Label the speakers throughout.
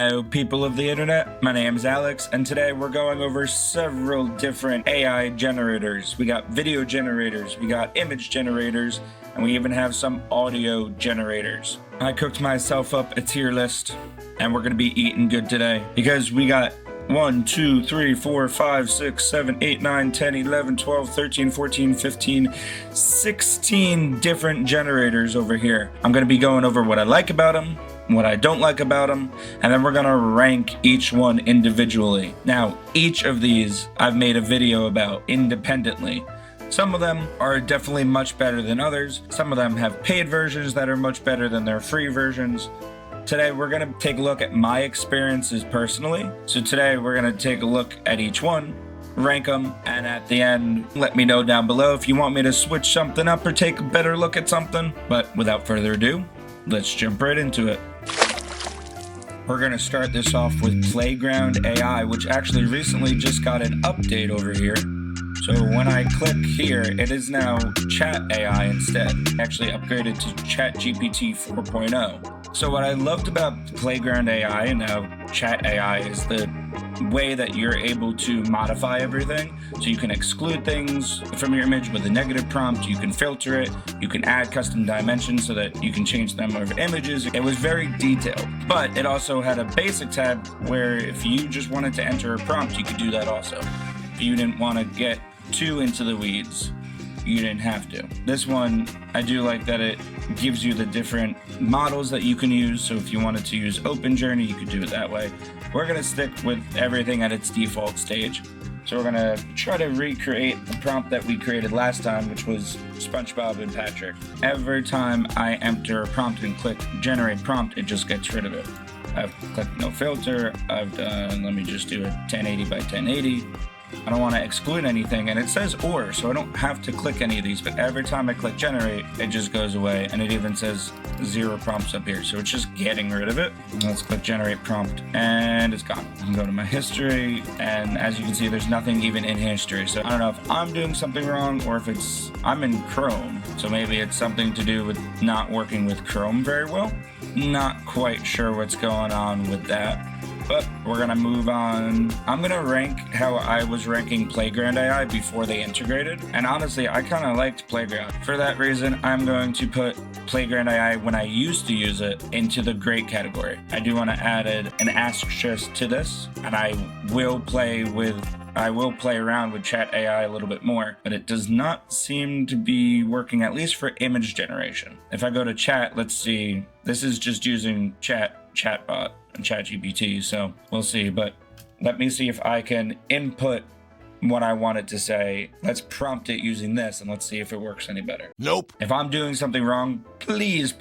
Speaker 1: Hello people of the internet, my name is Alex, and today we're going over several different AI generators. We got video generators, we got image generators, and we even have some audio generators. I cooked myself up a tier list, and we're going to be eating good today, because we got 1, 2, 3, 4, 5, 6, 7, 8, 9, 10, 11, 12, 13, 14, 15, 16 different generators over here. I'm going to be going over what I like about them, what I don't like about them, and then we're gonna rank each one individually. Now, each of these I've made a video about independently. Some of them are definitely much better than others. Some of them have paid versions that are much better than their free versions. Today, we're gonna take a look at my experiences personally. So today, we're gonna take a look at each one, rank them, and at the end, let me know down below if you want me to switch something up or take a better look at something. But without further ado, let's jump right into it. We're going to start this off with Playground AI, which actually recently just got an update over here. So when I click here, it is now Chat AI instead. Actually upgraded to ChatGPT 4.0. So what I loved about Playground AI and now Chat AI is the way that you're able to modify everything. So you can exclude things from your image with a negative prompt, you can filter it, you can add custom dimensions so that you can change the number of images. It was very detailed, but it also had a basic tab where if you just wanted to enter a prompt, you could do that also. If you didn't want to get too into the weeds, you didn't have to. This one, I do like that it gives you the different models that you can use. So if you wanted to use Open Journey, you could do it that way. We're gonna stick with everything at its default stage. So we're gonna try to recreate the prompt that we created last time, which was SpongeBob and Patrick. Every time I enter a prompt and click Generate Prompt, it just gets rid of it. I've clicked No Filter, I've done, let me just do it 1080 by 1080. I don't want to exclude anything, and it says or, so I don't have to click any of these, but every time I click generate, it just goes away, and it even says 0 prompts up here, so it's just getting rid of it. Let's click generate prompt, and it's gone. I can go to my history, and as you can see, there's nothing even in history, so I don't know if I'm doing something wrong, or if I'm in Chrome, so maybe it's something to do with not working with Chrome very well. Not quite sure what's going on with that. But we're gonna move on. I'm gonna rank how I was ranking Playground AI before they integrated. And honestly, I kind of liked Playground. For that reason, I'm going to put Playground AI when I used to use it into the great category. I do want to add an asterisk to this, and I will play around with Chat AI a little bit more, but it does not seem to be working, at least for image generation. If I go to chat, let's see, this is just using chatbot and ChatGPT, so we'll see, but let me see if I can input what I want it to say. Let's prompt it using this, and let's see if it works any better.
Speaker 2: Nope.
Speaker 1: If I'm doing something wrong, please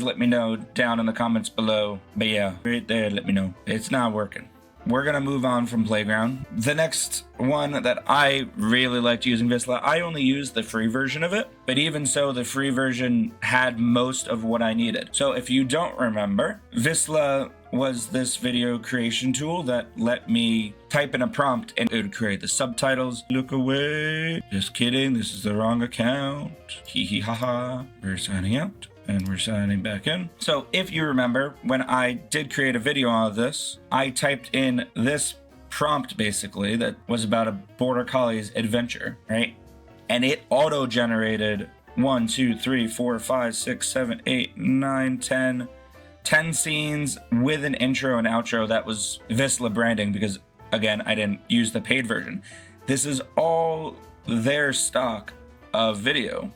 Speaker 1: let me know down in the comments below. But yeah, right there, let me know. It's not working. We're gonna move on from Playground. The next one that I really liked using Visla, I only used the free version of it, but even so, the free version had most of what I needed. So if you don't remember, Visla was this video creation tool that let me type in a prompt and it would create the subtitles. Look away. Just kidding, this is the wrong account. Hee hee ha ha. We're signing out. And we're signing back in. So if you remember, when I did create a video on this, I typed in this prompt basically that was about a border collie's adventure, right? And it auto-generated 1, 2, 3, 4, 5, 6, 7, 8, 9, 10 scenes with an intro and outro. That was Visla branding because, again, I didn't use the paid version. This is all their stock of video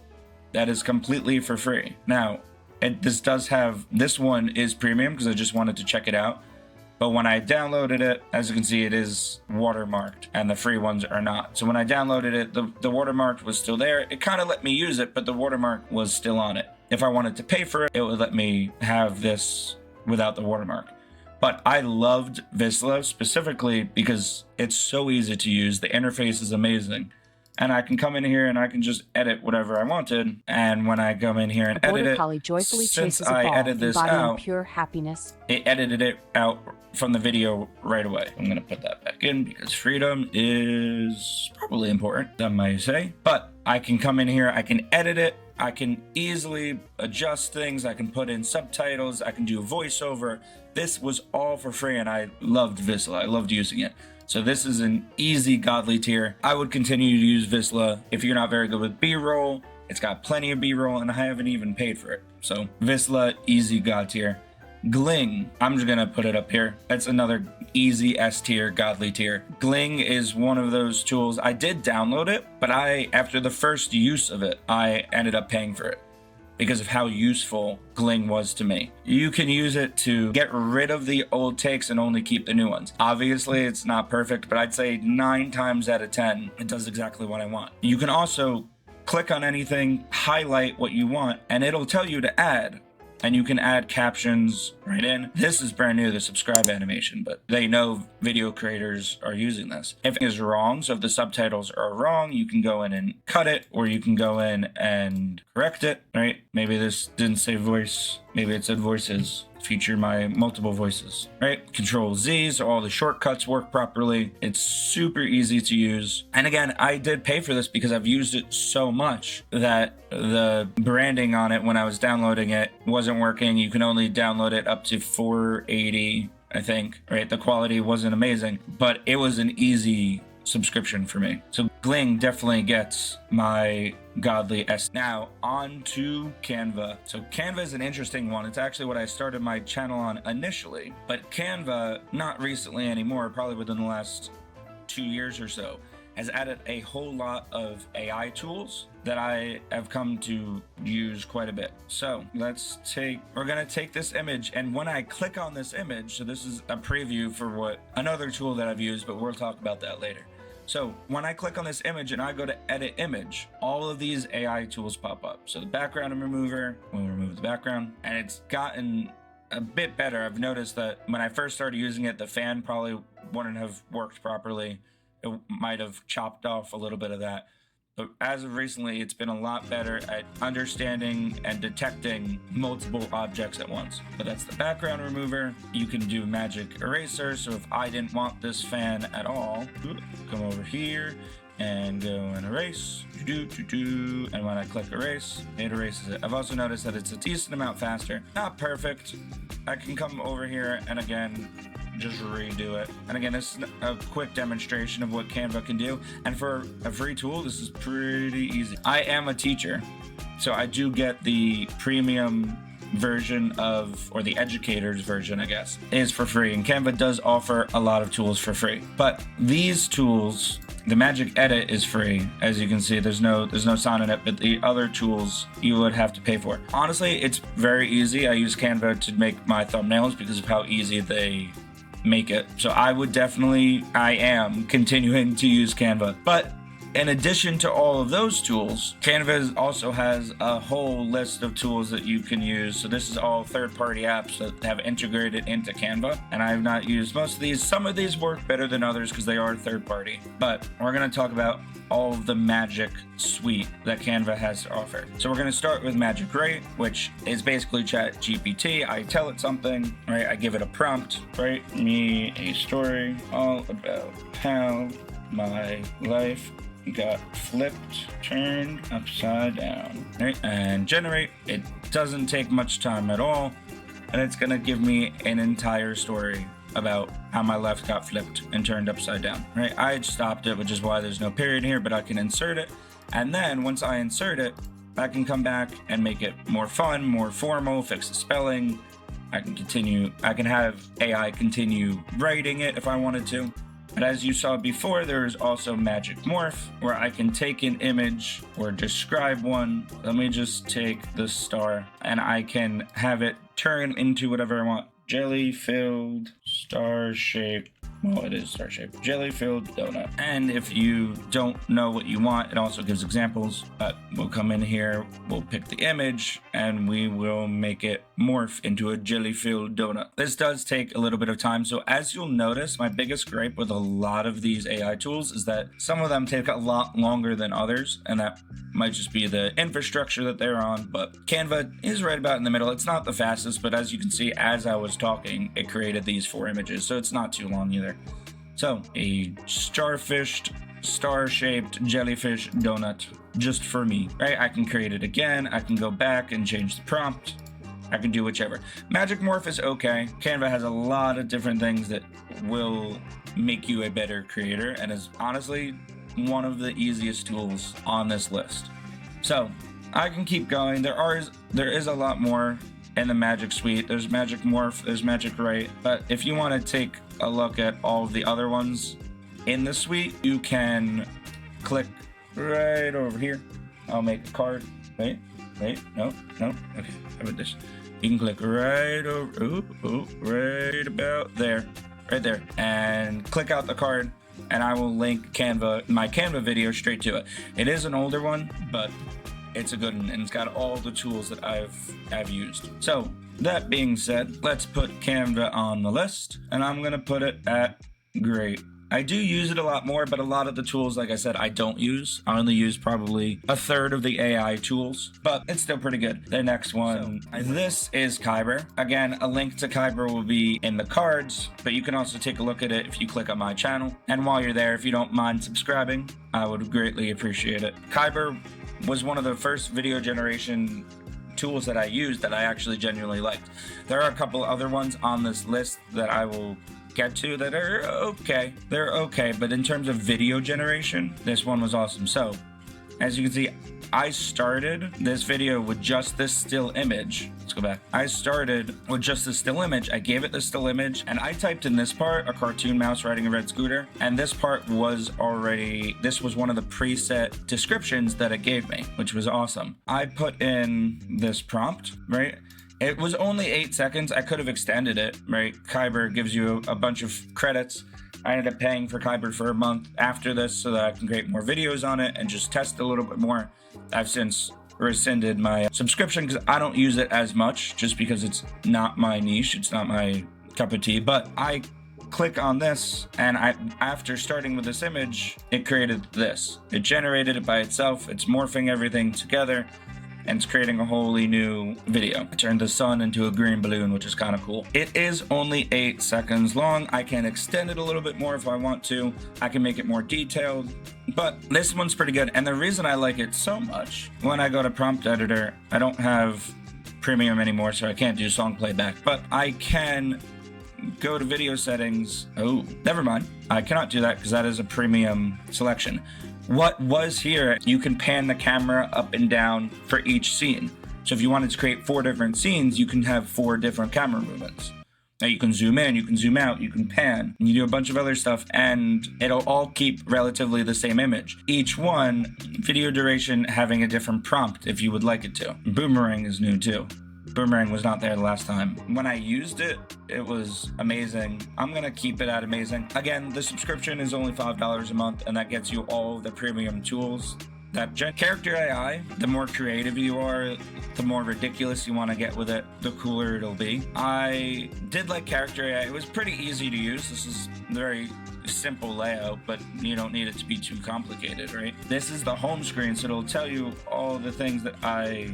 Speaker 1: that is completely for free. Now, this one is premium because I just wanted to check it out. But when I downloaded it, as you can see, it is watermarked and the free ones are not. So when I downloaded it, the watermark was still there. It kind of let me use it, but the watermark was still on it. If I wanted to pay for it, it would let me have this without the watermark. But I loved Visla specifically because it's so easy to use. The interface is amazing. And I can come in here and I can just edit whatever I wanted. And when I come in here and edit it, since I edited this out,
Speaker 3: pure happiness.
Speaker 1: It edited it out from the video right away. I'm gonna put that back in because freedom is probably important, that might say. But I can come in here, I can edit it, I can easily adjust things, I can put in subtitles, I can do voiceover. this was all for free, and I loved Visla. I loved using it. So this is an easy godly tier. I would continue to use Visla. If you're not very good with B-roll, it's got plenty of B-roll, and I haven't even paid for it. So Visla, easy god tier. Gling, I'm just gonna put it up here. That's another easy S tier, godly tier. Gling is one of those tools. I did download it, but after the first use of it, I ended up paying for it because of how useful Gling was to me. You can use it to get rid of the old takes and only keep the new ones. Obviously, it's not perfect, but I'd say 9 times out of 10, it does exactly what I want. You can also click on anything, highlight what you want, and it'll tell you to add. And you can add captions right in. This is brand new, the subscribe animation, but they know video creators are using this. If it is wrong, so if the subtitles are wrong, you can go in and cut it, or you can go in and correct it, right? Maybe this didn't say voice, maybe it said voices. Feature my multiple voices, right? Control Z, so all the shortcuts work properly. It's super easy to use. And again, I did pay for this because I've used it so much that the branding on it when I was downloading it wasn't working. You can only download it up to 480, I think, right? The quality wasn't amazing, but it was an easy subscription for me. So Gling definitely gets my godly S. Now on to Canva. So Canva is an interesting one. It's actually what I started my channel on initially, but Canva, not recently anymore, probably within the last 2 years or so, has added a whole lot of AI tools that I have come to use quite a bit. So we're gonna take this image, and when I click on this image, so this is a preview for another tool that I've used, but we'll talk about that later. So when I click on this image and I go to edit image, all of these AI tools pop up. So the background remover, we'll remove the background, and it's gotten a bit better. I've noticed that when I first started using it, the fan probably wouldn't have worked properly. It might have chopped off a little bit of that. But as of recently, it's been a lot better at understanding and detecting multiple objects at once. So that's the background remover. You can do magic eraser. So if I didn't want this fan at all, come over here and go and erase. And when I click erase, it erases it. I've also noticed that it's a decent amount faster. Not perfect. I can come over here and again, just redo it. And again, this is a quick demonstration of what Canva can do. And for a free tool, this is pretty easy. I am a teacher, so I do get the premium version or the educator's version, I guess, is for free. And Canva does offer a lot of tools for free. But these tools, the Magic Edit is free. As you can see, there's no sign on it, but the other tools you would have to pay for. Honestly, it's very easy. I use Canva to make my thumbnails because of how easy they make it. So I am continuing to use Canva. But in addition to all of those tools, Canva also has a whole list of tools that you can use. So this is all third-party apps that have integrated into Canva, and I have not used most of these. Some of these work better than others because they are third-party, but we're going to talk about all of the magic suite that Canva has to offer. So we're going to start with Magic Write, which is basically ChatGPT. I tell it something, right? I give it a prompt, write me a story all about how my life got flipped, turned upside down, right? And generate. It doesn't take much time at all, and it's gonna give me an entire story about how my life got flipped and turned upside down, right? I stopped it, which is why there's no period here, but I can insert it, and then once I insert it, I can come back and make it more fun, more formal, fix the spelling. I can have AI continue writing it if I wanted to. But as you saw before, there's also Magic Morph, where I can take an image or describe one. Let me just take the star, and I can have it turn into whatever I want. Jelly-filled, star-shaped, well, it is star-shaped, jelly-filled donut. And if you don't know what you want, it also gives examples. But we'll come in here, we'll pick the image, and we will make it morph into a jelly-filled donut. This does take a little bit of time. So as you'll notice, my biggest gripe with a lot of these AI tools is that some of them take a lot longer than others, and that might just be the infrastructure that they're on. But Canva is right about in the middle. It's not the fastest, but as you can see, as I was talking, it created these 4 images, so it's not too long either. So a star-shaped jellyfish donut, just for me, right? I can create it again. I can go back and change the prompt. I can do whichever. Magic Morph is okay. Canva has a lot of different things that will make you a better creator and is honestly one of the easiest tools on this list. So I can keep going. There is a lot more in the Magic Suite. There's Magic Morph, there's Magic Write, but if you want to take a look at all of the other ones in the suite, you can click right over here. I'll make a card. Wait, no, okay, how about this? You can click right over, right about there, right there, and click out the card, and I will link my Canva video straight to it. It is an older one, but it's a good one, and it's got all the tools that I've used. So that being said, let's put Canva on the list, and I'm gonna put it at great. I do use it a lot more, but a lot of the tools, like I said, I don't use. I only use probably a third of the AI tools, but it's still pretty good. The next one, this is Kyber. Again, a link to Kyber will be in the cards, but you can also take a look at it if you click on my channel. And while you're there, if you don't mind subscribing, I would greatly appreciate it. Kyber was one of the first video generation tools that I used that I actually genuinely liked. There are a couple other ones on this list that I will get to that are okay. They're okay, but in terms of video generation, this one was awesome. So as you can see, I started this video with just this still image. Let's go back. I started with just the still image. I gave it the still image, and I typed in this part, a cartoon mouse riding a red scooter, and this part was this was one of the preset descriptions that it gave me, which was awesome. I put in this prompt, right? It was only 8 seconds. I could have extended it, right? Kyber gives you a bunch of credits. I ended up paying for Kyber for a month after this so that I can create more videos on it and just test a little bit more. I've since rescinded my subscription because I don't use it as much, just because it's not my niche. It's not my cup of tea. But I click on this, and after starting with this image, it created this. It generated it by itself. It's morphing everything together, and it's creating a wholly new video. I turned the sun into a green balloon, which is kind of cool. It is only 8 seconds long. I can extend it a little bit more if I want to. I can make it more detailed, but this one's pretty good. And the reason I like it so much, when I go to prompt editor, I don't have premium anymore, so I can't do song playback, but I can go to video settings. Oh, never mind. I cannot do that because that is a premium selection. What was here, you can pan the camera up and down for each scene. So if you wanted to create 4 different scenes, you can have 4 different camera movements. Now you can zoom in, you can zoom out, you can pan, and you do a bunch of other stuff, and it'll all keep relatively the same image. Each one, video duration having a different prompt if you would like it to. Boomerang is new too. Boomerang was not there the last time. When I used it, it was amazing. I'm gonna keep it at amazing. Again, the subscription is only $5 a month, and that gets you all the premium tools. That character AI, the more creative you are, the more ridiculous you want to get with it, the cooler it'll be. I did like character AI. It was pretty easy to use. This is very simple layout, but you don't need it to be too complicated, right? This is the home screen, so it'll tell you all the things that I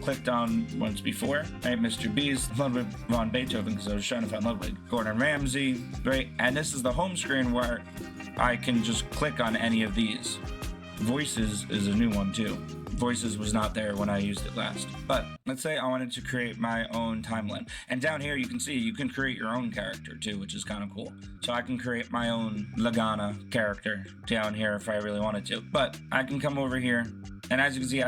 Speaker 1: clicked on once before, right? Mr. Beast, Ludwig von Beethoven, because I was trying to find Ludwig. Gordon Ramsay, right? And this is the home screen where I can just click on any of these. Voices is a new one too. Voices was not there when I used it last. But let's say I wanted to create my own timeline. And down here you can see you can create your own character too, which is kind of cool. So I can create my own Iamlagana character down here if I really wanted to. But I can come over here, and as you can see,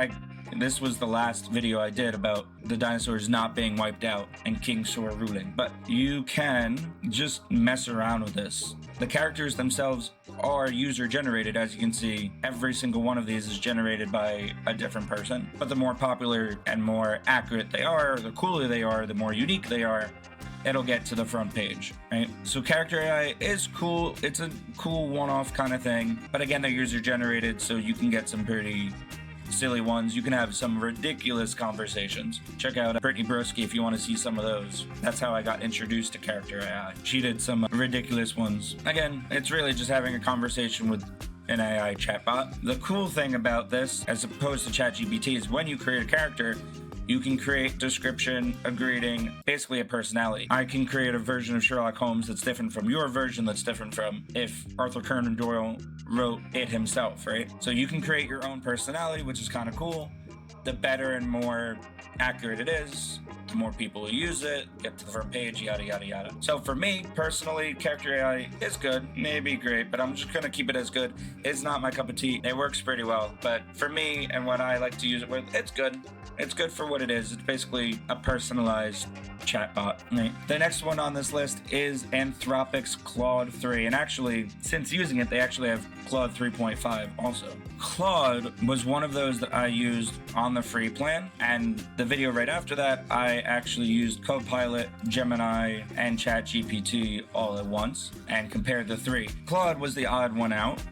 Speaker 1: this was the last video I did about the dinosaurs not being wiped out and King Sor ruling. But you can just mess around with this. The characters themselves are user generated. As you can see, every single one of these is generated by a different person. But the more popular and more accurate they are, the cooler they are, the more unique they are, it'll get to the front page, right? So character AI is cool. It's a cool one-off kind of thing. But again, they're user generated, so you can get some pretty silly ones. You can have some ridiculous conversations. Check out Brittany Broski if you want to see some of those. That's how I got introduced to character AI. She did some ridiculous ones. Again, it's really just having a conversation with an AI chatbot. The cool thing about this, as opposed to ChatGPT, is when you create a character, you can create description, a greeting, basically a personality. I can create a version of Sherlock Holmes that's different from your version, that's different from if Arthur Conan Doyle wrote it himself, right? So you can create your own personality, which is kind of cool. the better and more accurate it is, the more people who use it, get to the front page, yada, yada, yada. So for me, personally, character AI is good, maybe great, but I'm just gonna keep it as good. It's not my cup of tea. It works pretty well, but for me and what I like to use it with, it's good. It's good for what it is. It's basically a personalized chatbot. Right? The next one on this list is Anthropic's Claude 3. And actually, since using it, they actually have Claude 3.5 also. Claude was one of those that I used on the free plan. And the video right after that, I actually used Copilot, Gemini, and ChatGPT all at once and compared the three. Claude was the odd one out,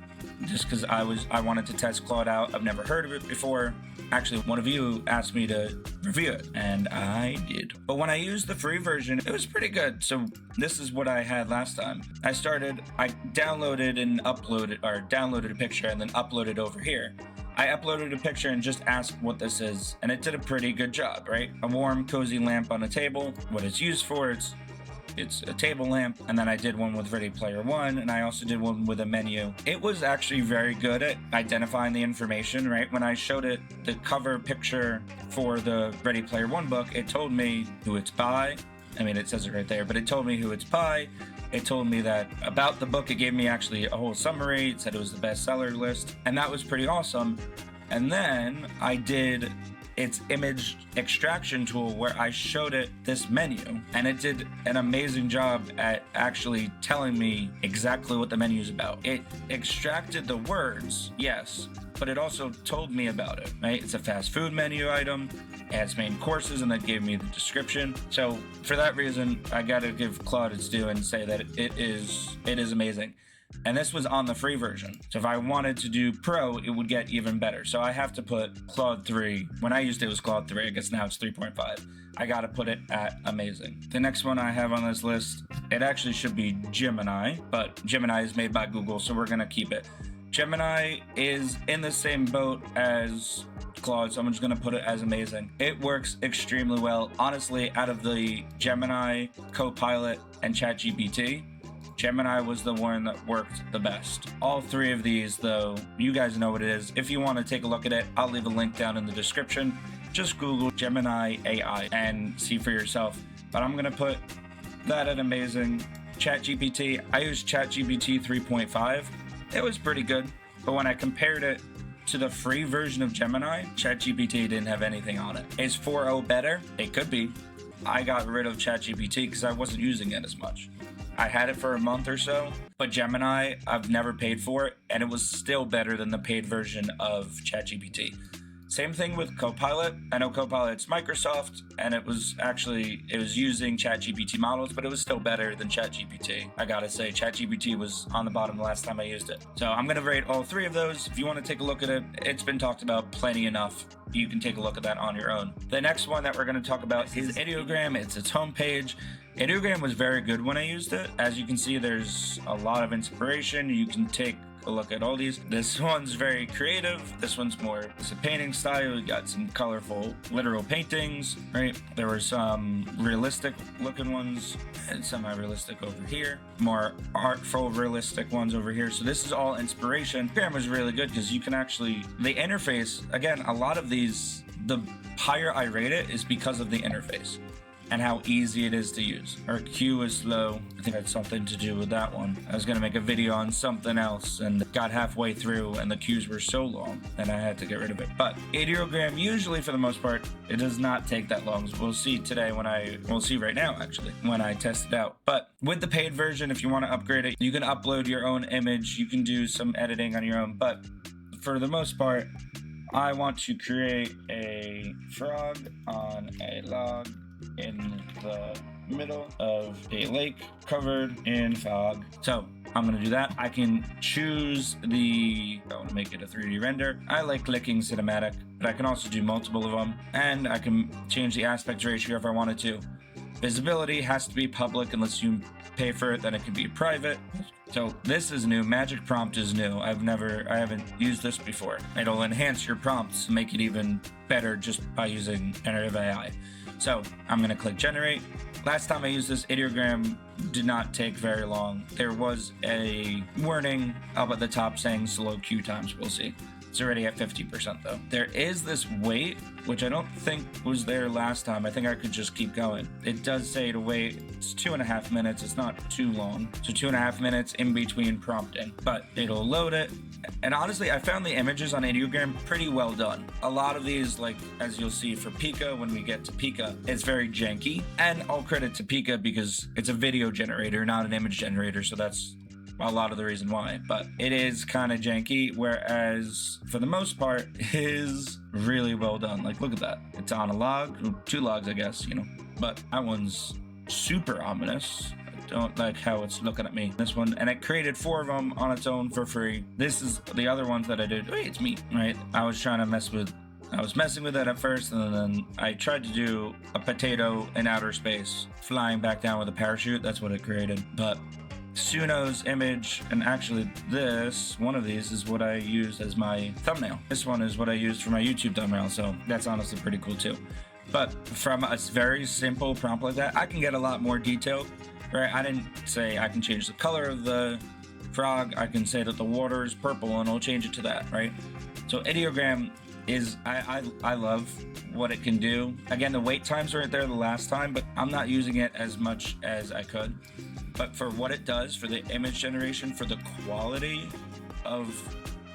Speaker 1: just because I wanted to test Claude out. I've never heard of it before. Actually, one of you asked me to review it, and I did. But when I used the free version, it was pretty good. So this is what I had last time. I downloaded a picture and then uploaded over here. I uploaded a picture and just asked what this is, and it did a pretty good job, right? A warm, cozy lamp on a table. What it's used for, it's a table lamp. And then I did one with Ready Player One, and I also did one with a menu. It was actually very good at identifying the information, right? When I showed it the cover picture for the Ready Player One book, it told me who it's by. I mean, it says it right there, but it told me who it's by. It told me that about the book. It gave me actually a whole summary. It said it was the bestseller list, and that was pretty awesome. And then I did its image extraction tool where I showed it this menu, and it did an amazing job at actually telling me exactly what the menu is about. It extracted the words, yes, but it also told me about it, right? It's a fast food menu item, it has main courses, and that gave me the description. So for that reason, I gotta give Claude its due and say that it is amazing. And this was on the free version. So if I wanted to do Pro, it would get even better. So I have to put Claude 3. When I used it was Claude 3. I guess now it's 3.5. I got to put it at amazing. The next one I have on this list, it actually should be Gemini, but Gemini is made by Google, so we're going to keep it. Gemini is in the same boat as Claude, so I'm just going to put it as amazing. It works extremely well. Honestly, out of the Gemini, Copilot, and ChatGPT, Gemini was the one that worked the best. All three of these, though, you guys know what it is. If you want to take a look at it, I'll leave a link down in the description. Just Google Gemini AI and see for yourself. But I'm going to put that at amazing. ChatGPT, I used ChatGPT 3.5. It was pretty good. But when I compared it to the free version of Gemini, ChatGPT didn't have anything on it. Is 4.0 better? It could be. I got rid of ChatGPT because I wasn't using it as much. I had it for a month or so, but Gemini, I've never paid for it, and it was still better than the paid version of ChatGPT. Same thing with Copilot. I know Copilot's Microsoft, and it was using ChatGPT models, but it was still better than ChatGPT. I gotta say, ChatGPT was on the bottom the last time I used it. So I'm gonna rate all three of those. If you want to take a look at it, it's been talked about plenty enough. You can take a look at that on your own. The next one that we're gonna talk about is Ideogram. It's its homepage. Ideogram was very good when I used it. As you can see, there's a lot of inspiration. You can take a look at all these. This one's very creative. This one's more, it's a painting style. We got some colorful, literal paintings, right? There were some realistic looking ones and semi-realistic over here. More artful, realistic ones over here. So this is all inspiration. Ideogram was really good because you can actually, the interface, again, a lot of these, the higher I rate it is because of the interface and how easy it is to use. Our queue is slow. I think that's something to do with that one. I was gonna make a video on something else and got halfway through and the queues were so long and I had to get rid of it. But Ideogram, usually for the most part, it does not take that long. So we'll see today we'll see right now actually, when I test it out. But with the paid version, if you wanna upgrade it, you can upload your own image. You can do some editing on your own. But for the most part, I want to create a frog on a log in the middle of a lake covered in fog. So I'm gonna do that. I can choose I want to make it a 3D render. I like clicking cinematic, but I can also do multiple of them, and I can change the aspect ratio if I wanted to. Visibility has to be public unless you pay for it, then it can be private. So this is new. Magic prompt is new. I haven't used this before. It'll enhance your prompts, make it even better just by using generative AI. So I'm gonna click generate. Last time I used this, Ideogram did not take very long. There was a warning up at the top saying slow queue times. We'll see. It's already at 50% though. There is this wait, which I don't think was there last time. I think I could just keep going. It does say to wait. It's 2.5 minutes. It's not too long. So 2.5 minutes in between prompting, but it'll load it. And honestly, I found the images on Ideogram pretty well done. A lot of these, like as you'll see for Pika, when we get to Pika, it's very janky. And all credit to Pika because it's a video generator, not an image generator. So that's a lot of the reason why. But it is kind of janky, whereas for the most part, it is really well done. Like, look at that. It's on a log, 2 logs, I guess, you know. But that one's super ominous. Don't like how it's looking at me. This one, and it created 4 of them on its own for free. This is the other ones that I did. Wait, it's me, right? I was messing with it at first, and then I tried to do a potato in outer space flying back down with a parachute. That's what it created. But Suno's image, and actually one of these is what I used as my thumbnail. This one is what I used for my YouTube thumbnail, so that's honestly pretty cool too. But from a very simple prompt like that, I can get a lot more detailed. Right, I didn't say I can change the color of the frog. I can say that the water is purple and I'll change it to that, right? So Ideogram is, I love what it can do. Again, the wait times weren't there the last time, but I'm not using it as much as I could. But for what it does, for the image generation, for the quality of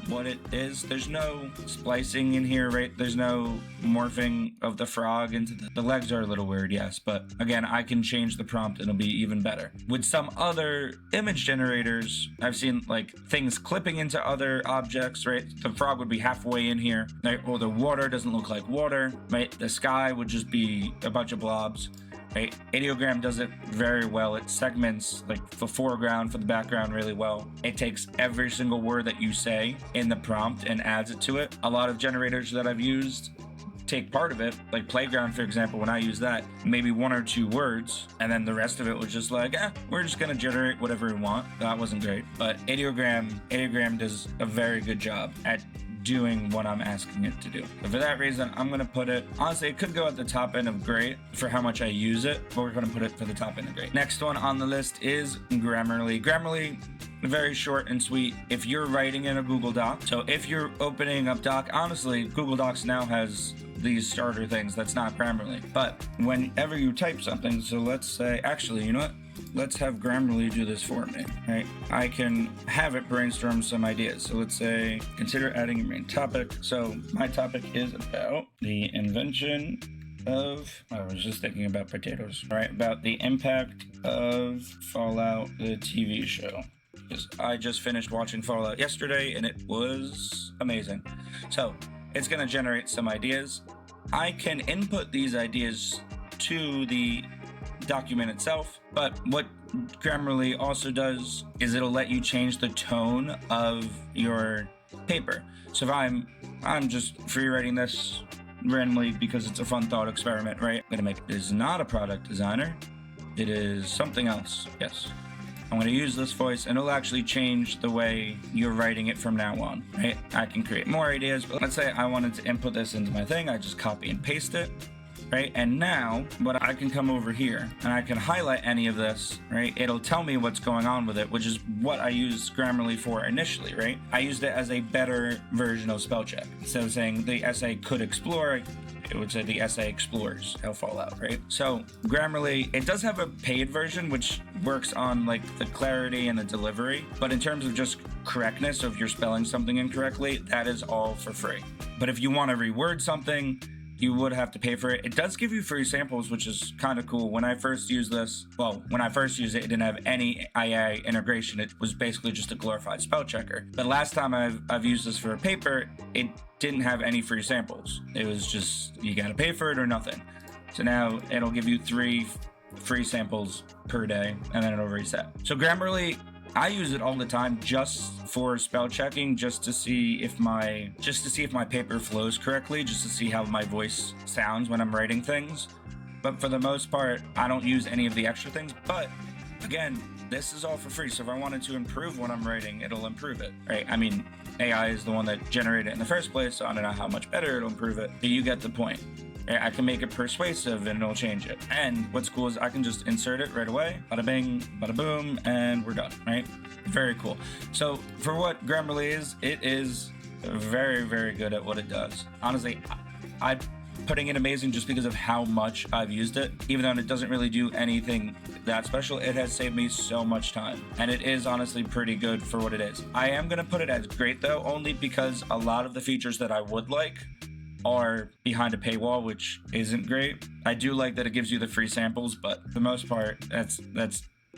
Speaker 1: what it is, there's no splicing in here, right? There's no morphing of the frog into the legs are a little weird, yes, but again, I can change the prompt and it'll be even better. With some other image generators, I've seen like things clipping into other objects, right? The frog would be halfway in here, right? Or the water doesn't look like water, right? The sky would just be a bunch of blobs. Right? Ideogram does it very well. It segments like the foreground for the background really well. It takes every single word that you say in the prompt and adds it to it. A lot of generators that I've used take part of it, like Playground, for example. When I use that, maybe 1 or 2 words, and then the rest of it was just like, we're just gonna generate whatever we want. That wasn't great, but Ideogram does a very good job at doing what I'm asking it to do. So for that reason, I'm gonna put it, honestly, it could go at the top end of great for how much I use it, but we're gonna put it for the top end of great. Next one on the list is Grammarly. Grammarly, very short and sweet. If you're writing in a Google Doc, so if you're opening up Doc, honestly, Google Docs now has these starter things that's not Grammarly. But whenever you type something, so let's say, actually, you know what? Let's have Grammarly do this for me, right? I can have it brainstorm some ideas. So let's say, consider adding a main topic. So my topic is about the invention of, I was just thinking about potatoes, right? About the impact of Fallout, the TV show. Because I just finished watching Fallout yesterday and it was amazing. So it's gonna generate some ideas. I can input these ideas to the document itself, but what Grammarly also does is it'll let you change the tone of your paper. So if I'm just free writing this randomly because it's a fun thought experiment, right? I'm gonna make it is not a product designer, it is something else. Yes, I'm gonna use this voice and it'll actually change the way you're writing it from now on, right? I can create more ideas, but let's say I wanted to input this into my thing. I just copy and paste it. Right, and now what I can come over here and I can highlight any of this, right? It'll tell me what's going on with it, which is what I used Grammarly for initially, right? I used it as a better version of spell check. Instead of saying the essay could explore, it would say the essay explores how Fallout, right? So Grammarly, it does have a paid version which works on like the clarity and the delivery, but in terms of just correctness, so if you're spelling something incorrectly, that is all for free. But if you want to reword something, you would have to pay for it. It does give you free samples, which is kind of cool. When I first used this, when I first used it, it didn't have any AI integration. It was basically just a glorified spell checker. But last time I've used this for a paper, it didn't have any free samples. It was just, you gotta pay for it or nothing. So now it'll give you 3 free samples per day, and then it'll reset. So Grammarly, I use it all the time just for spell checking, just to see if my paper flows correctly, just to see how my voice sounds when I'm writing things. But for the most part, I don't use any of the extra things. But again, this is all for free. So if I wanted to improve what I'm writing, it'll improve it, right? I mean, AI is the one that generated it in the first place, so I don't know how much better it'll improve it, but you get the point. I can make it persuasive and it'll change it. And what's cool is I can just insert it right away. Bada bing, bada boom, and we're done, right? Very cool. So for what Grammarly is, it is very, very good at what it does. Honestly, I'm putting it amazing just because of how much I've used it. Even though it doesn't really do anything that special, it has saved me so much time. And it is honestly pretty good for what it is. I am going to put it as great though, only because a lot of the features that I would like are behind a paywall, which isn't great. I do like that it gives you the free samples, but for the most part, that's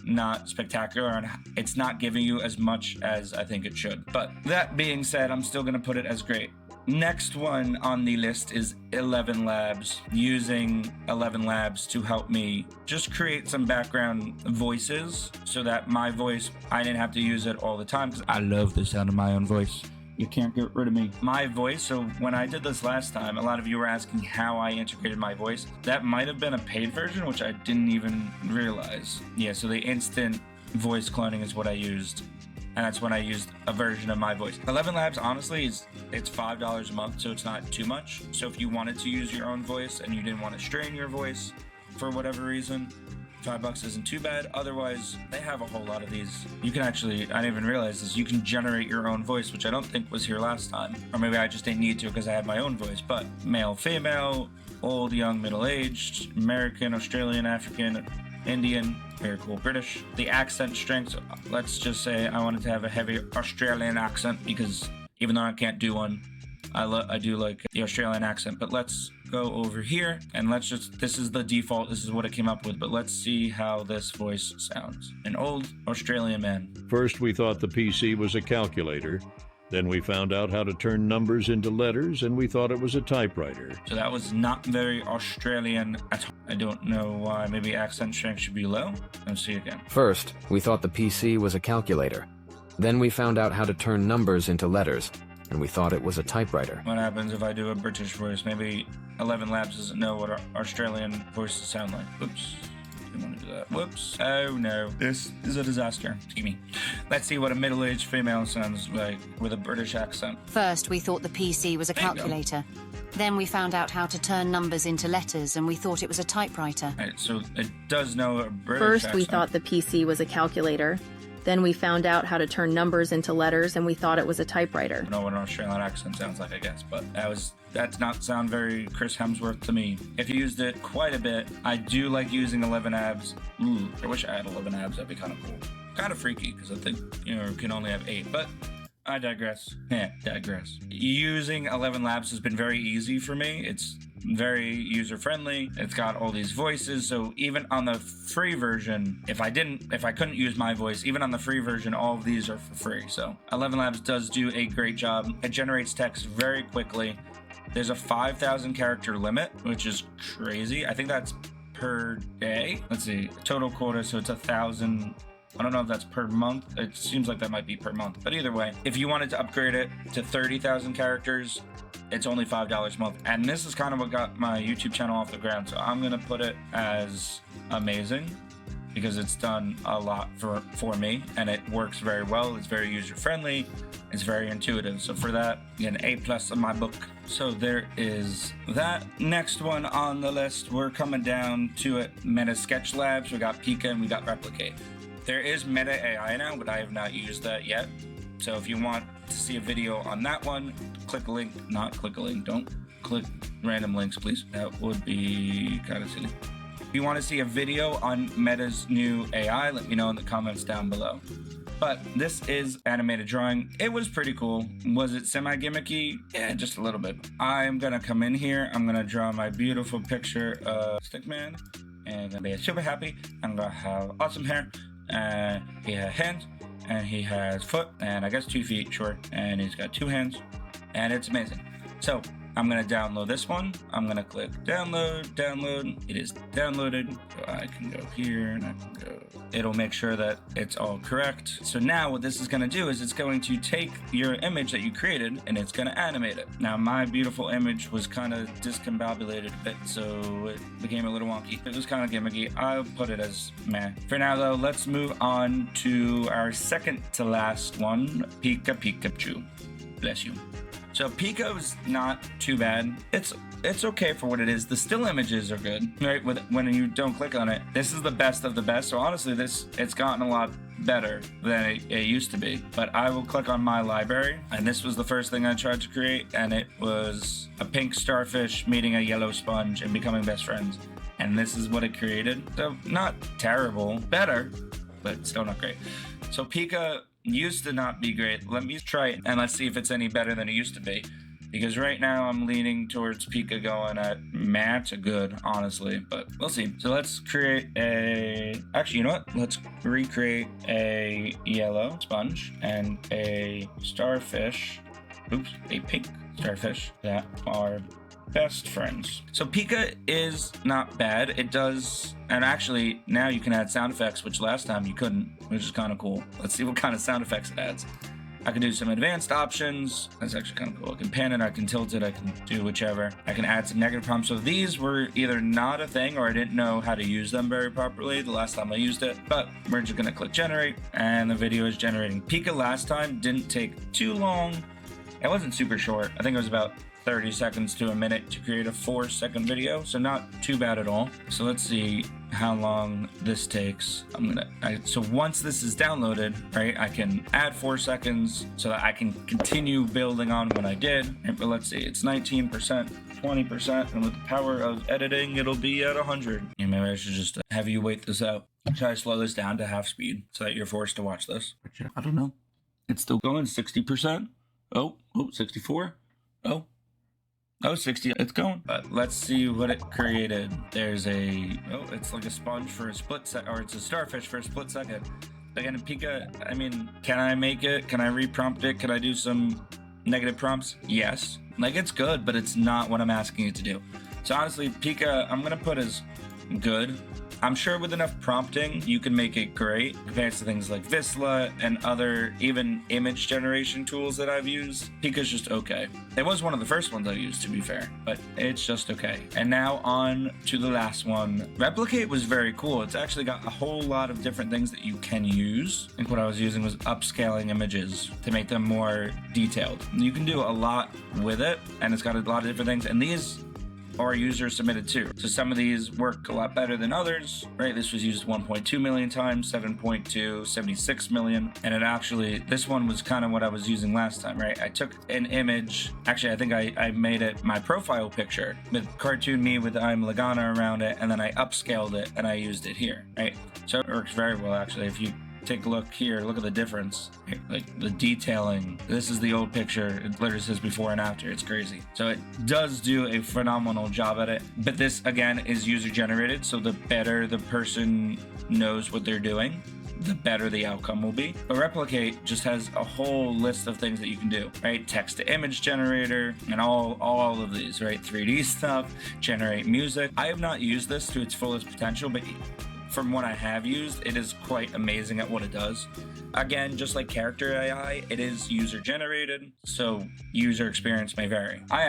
Speaker 1: not spectacular, and it's not giving you as much as I think it should. But that being said, I'm still going to put it as great. Next one on the list is 11 Labs. Using 11 Labs to help me just create some background voices so that my voice, I didn't have to use it all the time because I love the sound of my own voice. You can't get rid of me. My voice, so when I did this last time, a lot of you were asking how I integrated my voice. That might have been a paid version, which I didn't even realize. Yeah, so the instant voice cloning is what I used. And that's when I used a version of my voice. 11 Labs, honestly, it's $5 a month, so it's not too much. So if you wanted to use your own voice and you didn't want to strain your voice for whatever reason, $5 isn't too bad. Otherwise, they have a whole lot of these. You can actually, I didn't even realize this, you can generate your own voice, which I don't think was here last time. Or maybe I just didn't need to because I had my own voice. But male, female, old, young, middle-aged, American, Australian, African, Indian, very cool, British. The accent strength, let's just say I wanted to have a heavy Australian accent because even though I can't do one, I do like the Australian accent. But let's go over here and let's just, this is the default, this is what it came up with, but let's see how this voice sounds. An old Australian man.
Speaker 2: First, we thought the PC was a calculator. Then we found out how to turn numbers into letters, and we thought it was a typewriter.
Speaker 1: So that was not very Australian at all. I don't know why. Maybe accent strength should be low. Let's see again.
Speaker 3: First, we thought the PC was a calculator. Then we found out how to turn numbers into letters, and we thought it was a typewriter.
Speaker 1: What happens if I do a British voice? Maybe 11 Labs doesn't know what our Australian voices sound like. Oops. Didn't want to do that. Whoops. Oh no. This is a disaster. Excuse me. Let's see what a middle-aged female sounds like with a British accent.
Speaker 4: First, we thought the PC was a calculator. Then we found out how to turn numbers into letters, and we thought it was a typewriter.
Speaker 1: Right, so it does know a British
Speaker 5: First,
Speaker 1: accent.
Speaker 5: we thought the PC was a calculator. Then we found out how to turn numbers into letters, and we thought it was a typewriter.
Speaker 1: I don't know what an Australian accent sounds like, I guess, but that's not sound very Chris Hemsworth to me. If you used it quite a bit, I do like using 11 Abs. I wish I had 11 Abs, that'd be kind of cool. Kind of freaky, because I think, you can only have 8, but I digress. Digress. Using 11 Labs has been very easy for me. It's very user-friendly. It's got all these voices, so even on the free version, if I couldn't use my voice, even on the free version, all of these are for free. So 11 Labs does do a great job. It generates text very quickly. There's a 5,000 character limit, which is crazy. I think that's per day. Let's see, total quota, so it's 1,000. I don't know if that's per month. It seems like that might be per month. But either way, if you wanted to upgrade it to 30,000 characters, it's only $5 a month. And this is kind of what got my YouTube channel off the ground. So I'm going to put it as amazing because it's done a lot for me and it works very well. It's very user-friendly. It's very intuitive. So for that, an A+ in my book. So there is that. Next one on the list, we're coming down to it. Meta SketchLabs. We got Pika and we got Replicate. There is Meta AI now, but I have not used that yet. So if you want to see a video on that one, click a link. Not click a link. Don't click random links, please. That would be kind of silly. If you want to see a video on Meta's new AI, let me know in the comments down below. But this is animated drawing. It was pretty cool. Was it semi-gimmicky? Yeah, just a little bit. I'm going to come in here. I'm going to draw my beautiful picture of Stickman. And I'm going to be super happy. I'm going to have awesome hair. He has hands, and he has foot, and I guess 2 feet short, and he's got 2 hands, and it's amazing. So I'm gonna download this one. I'm gonna click download. It is downloaded. So I can go here and I can go. It'll make sure that it's all correct. So now what this is gonna do is it's going to take your image that you created and it's gonna animate it. Now my beautiful image was kind of discombobulated a bit, so it became a little wonky. It was kind of gimmicky. I'll put it as meh. For now though, let's move on to our second to last one, Pika Pikachu. Bless you. So Pika's not too bad. It's okay for what it is. The still images are good, right? When you don't click on it, this is the best of the best. So honestly, it's gotten a lot better than it used to be. But I will click on my library, and this was the first thing I tried to create, and it was a pink starfish meeting a yellow sponge and becoming best friends. And this is what it created. So not terrible, better, but still not great. So Pika used to not be great. Let me try it and let's see if it's any better than it used to be. Because right now I'm leaning towards Pika going at meh to good, honestly, but we'll see. So let's create actually, you know what? Let's recreate a yellow sponge and a starfish. Oops, a pink starfish that are best friends. So Pika is not bad. It does, and actually now you can add sound effects, which last time you couldn't, which is kind of cool. Let's see what kind of sound effects it adds. I can do some advanced options. That's actually kind of cool. I can pan it, I can tilt it, I can do whichever. I can add some negative prompts. So these were either not a thing or I didn't know how to use them very properly the last time I used it, but we're just gonna click generate and the video is generating. Pika last time didn't take too long. It wasn't super short. I think it was about 30 seconds to a minute to create a 4-second video, so not too bad at all. So let's see how long this takes. So once this is downloaded, right, I can add 4 seconds so that I can continue building on what I did. But let's see, it's 19%, 20%, and with the power of editing, it'll be at 100. Yeah, maybe I should just have you wait this out. Try to slow this down to half speed so that you're forced to watch this. I don't know. It's still going 60%. Oh, 64. Oh, 60, it's going. But let's see what it created. There's it's like a sponge for a split second, or it's a starfish for a split second. Again, Pika, I mean, can I make it? Can I reprompt it? Can I do some negative prompts? Yes. Like, it's good, but it's not what I'm asking it to do. So honestly, Pika, I'm gonna put as good. I'm sure with enough prompting, you can make it great compared to things like Visla and other even image generation tools that I've used. Pika's just okay. It was one of the first ones I used, to be fair, but it's just okay. And now on to the last one. Replicate was very cool. It's actually got a whole lot of different things that you can use. I think what I was using was upscaling images to make them more detailed. You can do a lot with it, and it's got a lot of different things, and these are user submitted too. So some of these work a lot better than others, right? This was used 1.2 million times, 7.2, 76 million. And it actually, this one was kind of what I was using last time, right? I took an image, actually I think I made it my profile picture with cartoon me with Iamlagana around it, and then I upscaled it and I used it here, right? So it works very well actually. If you take a look here, look at the difference, like the detailing. This is the old picture. It literally says before and after. It's crazy. So it does do a phenomenal job at it. But this again is user generated. So the better the person knows what they're doing, the better the outcome will be. But Replicate just has a whole list of things that you can do, right? Text to image generator and all of these, right? 3D stuff, generate music. I have not used this to its fullest potential, but from what I have used, it is quite amazing at what it does. Again, just like character AI, it is user generated, so user experience may vary. I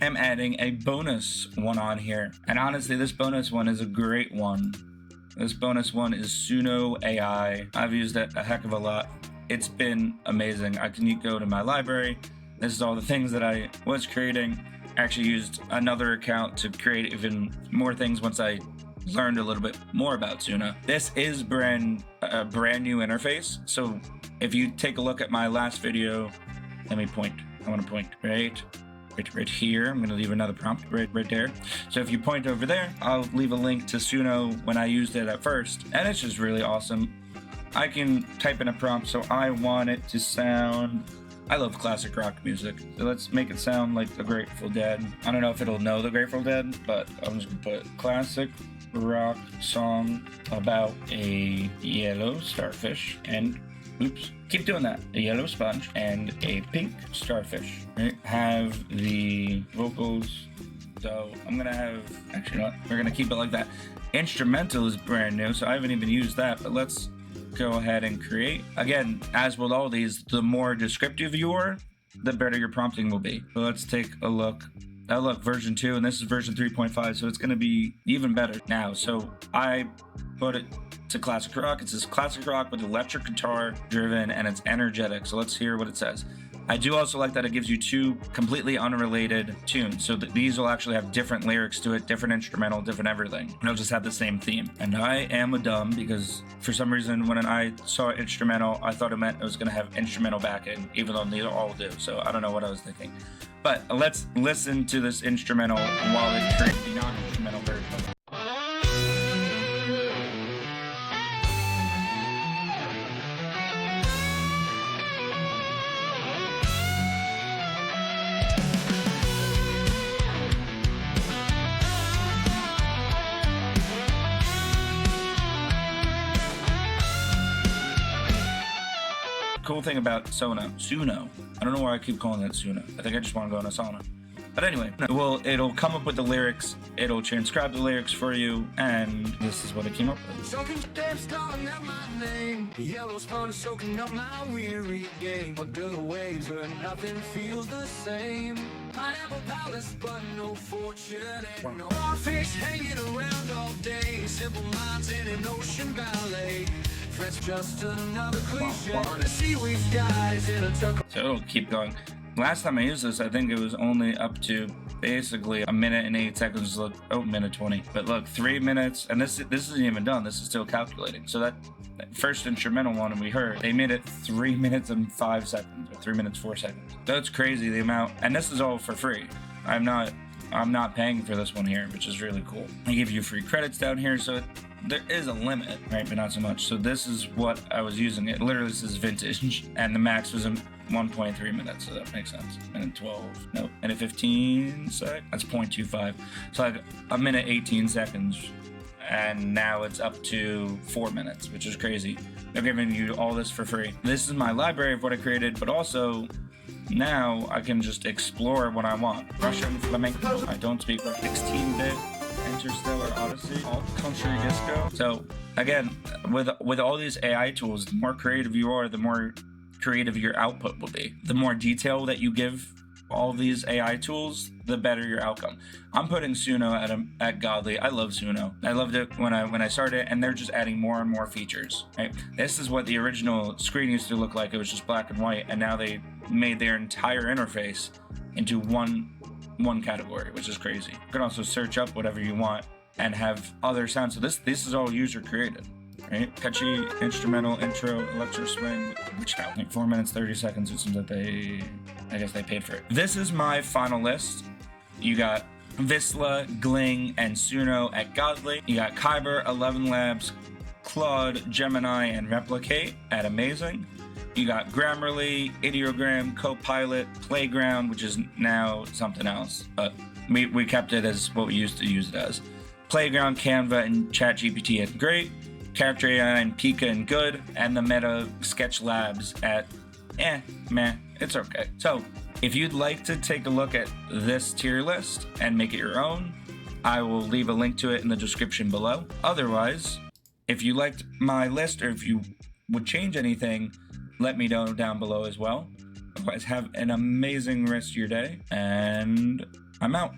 Speaker 1: am adding a bonus one on here. And honestly, this bonus one is a great one. This bonus one is Suno AI. I've used it a heck of a lot. It's been amazing. I can go to my library. This is all the things that I was creating. I actually used another account to create even more things once I learned a little bit more about Suno. This is a brand new interface. So if you take a look at my last video, let me point. I want to point right here. I'm going to leave another prompt right there. So if you point over there, I'll leave a link to Suno when I used it at first. And it's just really awesome. I can type in a prompt. So I want it to sound, I love classic rock music. So let's make it sound like the Grateful Dead. I don't know if it'll know the Grateful Dead, but I'm just going to put classic rock song about a yellow starfish and keep doing that, a yellow sponge and a pink starfish, right? Have the vocals. So I'm gonna have, actually not, we're gonna keep it like that. Instrumental is brand new, so I haven't even used that, but let's go ahead and create. Again, as with all these, the more descriptive you are, the better your prompting will be. So let's take a look. Oh look, version 2, and this is version 3.5, so it's going to be even better now. So I put it to classic rock. It says classic rock with electric guitar driven, and it's energetic. So let's hear what it says. I do also like that it gives you two completely unrelated tunes, so that these will actually have different lyrics to it, different instrumental, different everything. And it'll just have the same theme. And I am a dumb because for some reason when I saw instrumental, I thought it meant it was going to have instrumental backing, even though these all do. So I don't know what I was thinking. But let's listen to this instrumental while it creates the non-instrumental version of it. Cool thing about Suno. I don't know why I keep calling it Suno. I think I just want to go in a sauna. But anyway, well, it'll come up with the lyrics, it'll transcribe the lyrics for you, and this is what it came up with.
Speaker 6: Soaking steps calling out my name. Yellow spawn is soaking up my weary game. But the waves where nothing feels the same. Pineapple palace, but no fortune and no fish hanging around all day. Simple minds in an ocean ballet. Friends just another cliche. On the seaweed skies in a tuck.
Speaker 1: So it'll keep going. Last time I used this, I think it was only up to basically a minute and 8 seconds. Look, minute 20. But look, 3 minutes, and this isn't even done. This is still calculating. So that first instrumental one we heard, they made it 3 minutes and 5 seconds, or 3 minutes 4 seconds. That's crazy, the amount. And this is all for free. I'm not paying for this one here, which is really cool. They give you free credits down here, so there is a limit, right? But not so much. So this is what I was using. It literally says vintage, and the max was in 1.3 minutes, so that makes sense. Minute 12, nope. Minute 15 sec, that's 0.25. So like a minute 18 seconds, and now it's up to 4 minutes, which is crazy. They're giving you all this for free. This is my library of what I created, but also now I can just explore what I want. Russian flamenco. I don't speak 16-bit. Interstellar Odyssey, alt country disco. So again, with all these AI tools, the more creative you are, the more creative your output will be. The more detail that you give all these AI tools, the better your outcome. I'm putting Suno at godly. I love Suno. I loved it when I started, and they're just adding more and more features. Right? This is what the original screen used to look like. It was just black and white, and now they made their entire interface into one category, which is crazy. You can also search up whatever you want and have other sounds. So this is all user created, right? Catchy instrumental intro, electro swing, which now like 4 minutes 30 seconds. It seems that I guess they paid for it. This is my final list. You got Visla, Gling, and Suno at Godly. You got Kyber, 11 Labs, Claude, Gemini, and Replicate at Amazing. You got Grammarly, Ideogram, Copilot, Playground, which is now something else, but we kept it as what we used to use it as. Playground, Canva, and ChatGPT at great. Character AI and Pika and good. And the Meta SketchLabs at meh, it's okay. So if you'd like to take a look at this tier list and make it your own, I will leave a link to it in the description below. Otherwise, if you liked my list or if you would change anything, let me know down below as well. Otherwise, have an amazing rest of your day, and I'm out.